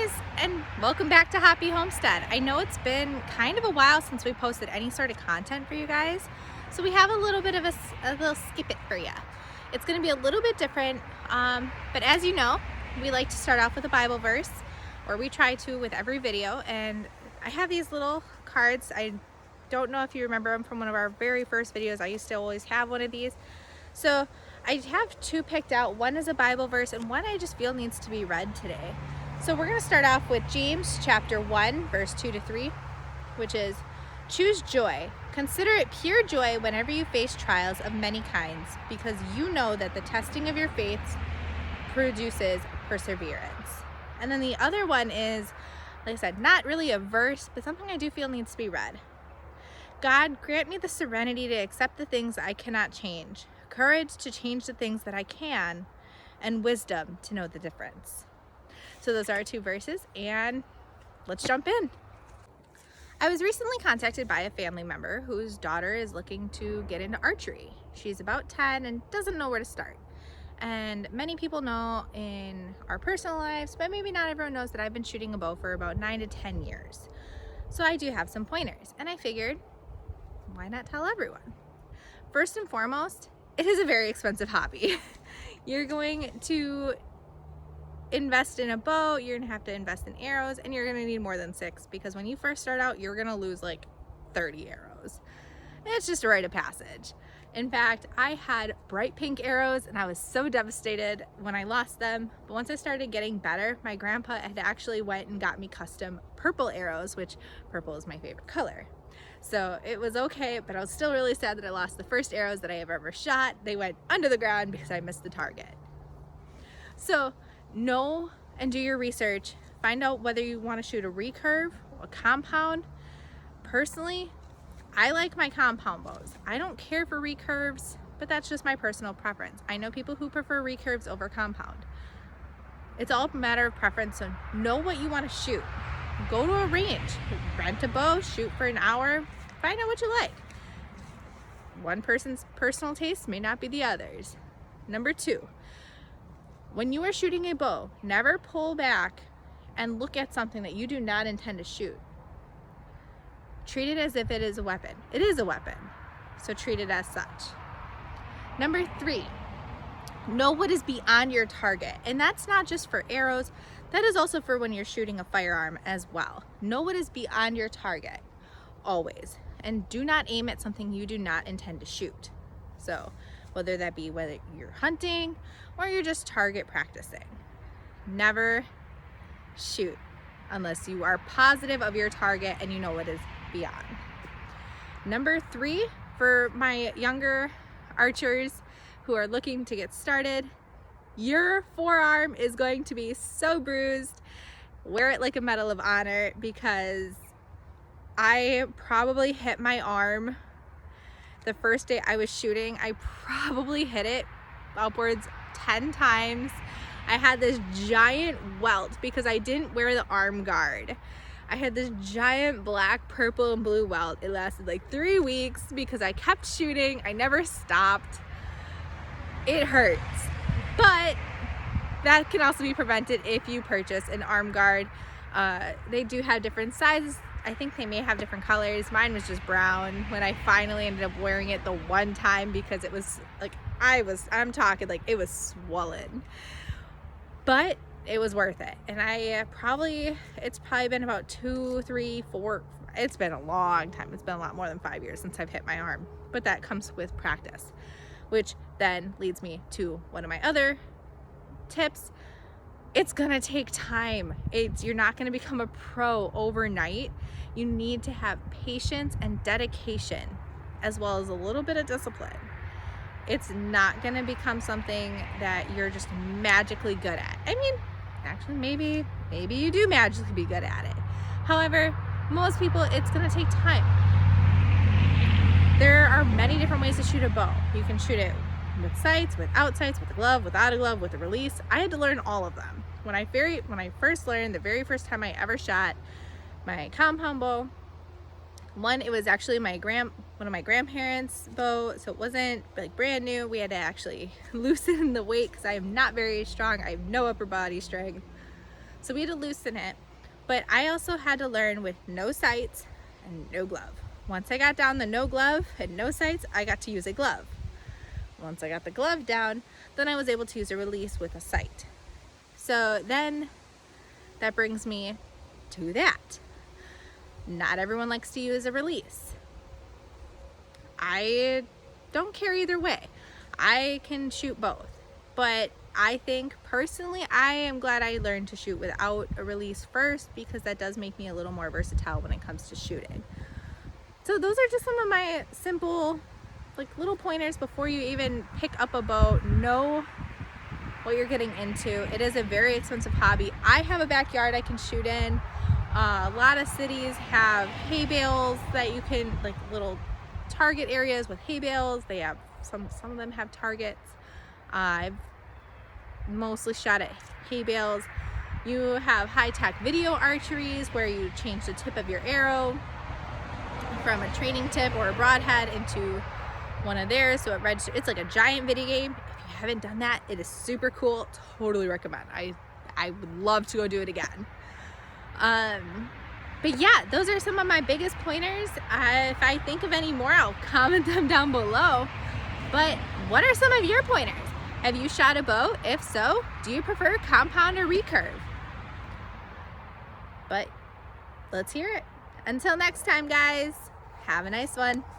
guys, and welcome back to Happy Homestead. I know it's been kind of a while since we posted any sort of content for you guys, so we have a little bit of a little skip it for you. It's going to be a little bit different, but as you know, we like to start off with a Bible verse, or we try to with every video, and I have these little cards. I don't know if you remember them from one of our very first videos. I used to always have one of these. So I have two picked out. One is a Bible verse and one I just feel needs to be read today. So we're going to start off with James chapter 1 verse 2 to 3, which is, choose joy. Consider it pure joy whenever you face trials of many kinds, because you know that the testing of your faith produces perseverance. And then the other one is, like I said, not really a verse, but something I do feel needs to be read. God, grant me the serenity to accept the things I cannot change, courage to change the things that I can, and wisdom to know the difference. So those are our two verses, and let's jump in. I was recently contacted by a family member whose daughter is looking to get into archery. She's about 10 and doesn't know where to start. And many people know in our personal lives, but maybe not everyone knows that I've been shooting a bow for about 9 to 10 years. So I do have some pointers, and I figured, why not tell everyone? First and foremost, it is a very expensive hobby. You're going to invest in a bow, you're gonna have to invest in arrows, and you're gonna need more than 6, because when you first start out, you're gonna lose like 30 arrows. And it's just a rite of passage. In fact, I had bright pink arrows and I was so devastated when I lost them. But once I started getting better, my grandpa had actually went and got me custom purple arrows, which purple is my favorite color. So it was okay, but I was still really sad that I lost the first arrows that I have ever shot. They went under the ground because I missed the target. So know and do your research. Find out whether you want to shoot a recurve, a compound. Personally, I like my compound bows. I don't care for recurves, but that's just my personal preference. I know people who prefer recurves over compound. It's all a matter of preference, so know what you want to shoot. Go to a range, rent a bow, shoot for an hour, find out what you like. One person's personal taste may not be the other's. Number 2, when you are shooting a bow, never pull back and look at something that you do not intend to shoot. Treat it as if it is a weapon. It is a weapon, so treat it as such. Number 3, know what is beyond your target. And that's not just for arrows, that is also for when you're shooting a firearm as well. Know what is beyond your target, always. And do not aim at something you do not intend to shoot. So whether that be whether you're hunting or you're just target practicing. Never shoot unless you are positive of your target and you know what is beyond. Number 3, for my younger archers who are looking to get started, your forearm is going to be so bruised. Wear it like a medal of honor, because I probably hit my arm the first day I was shooting. I probably hit it upwards 10 times. I had this giant welt because I didn't wear the arm guard. I had this giant black, purple, and blue welt. It lasted like 3 weeks because I kept shooting. I never stopped. It hurts, but that can also be prevented if you purchase an arm guard. They do have different sizes. I think they may have different colors. Mine was just brown when I finally ended up wearing it the one time, because it was like, I'm talking like it was swollen. But it was worth it. And it's probably been about 2, 3, 4, it's been a long time. It's been a lot more than 5 years since I've hit my arm. But that comes with practice, which then leads me to one of my other tips. It's gonna take time. You're not gonna become a pro overnight. You need to have patience and dedication, as well as a little bit of discipline. It's not gonna become something that you're just magically good at. I mean, actually, maybe you do magically be good at it. However, most people, it's gonna take time. There are many different ways to shoot a bow. You can shoot it with sights, without sights, with a glove, without a glove, with a release. I had to learn all of them. When I first learned, the very first time I ever shot my compound bow, it was actually one of my grandparents' bow, so it wasn't like brand new. We had to actually loosen the weight because I am not very strong. I have no upper body strength. So we had to loosen it, but I also had to learn with no sights and no glove. Once I got down the no glove and no sights, I got to use a glove. Once I got the glove down, then I was able to use a release with a sight. So then that brings me to that. Not everyone likes to use a release. I don't care either way. I can shoot both, but I think personally I am glad I learned to shoot without a release first, because that does make me a little more versatile when it comes to shooting. So those are just some of my simple like little pointers before you even pick up a bow. Know what you're getting into. It is a very expensive hobby. I have a backyard I can shoot in. A lot of cities have hay bales that you can, like little target areas with hay bales. They have some of them have targets. I've mostly shot at hay bales. You have high-tech video archeries where you change the tip of your arrow from a training tip or a broadhead into one of theirs, so it registers. It's like a giant video game. If you haven't done that, it is super cool. Totally recommend. I would love to go do it again. But yeah, those are some of my biggest pointers. If I think of any more, I'll comment them down below. But what are some of your pointers? Have you shot a bow? If so, do you prefer compound or recurve? But let's hear it. Until next time, guys, have a nice one.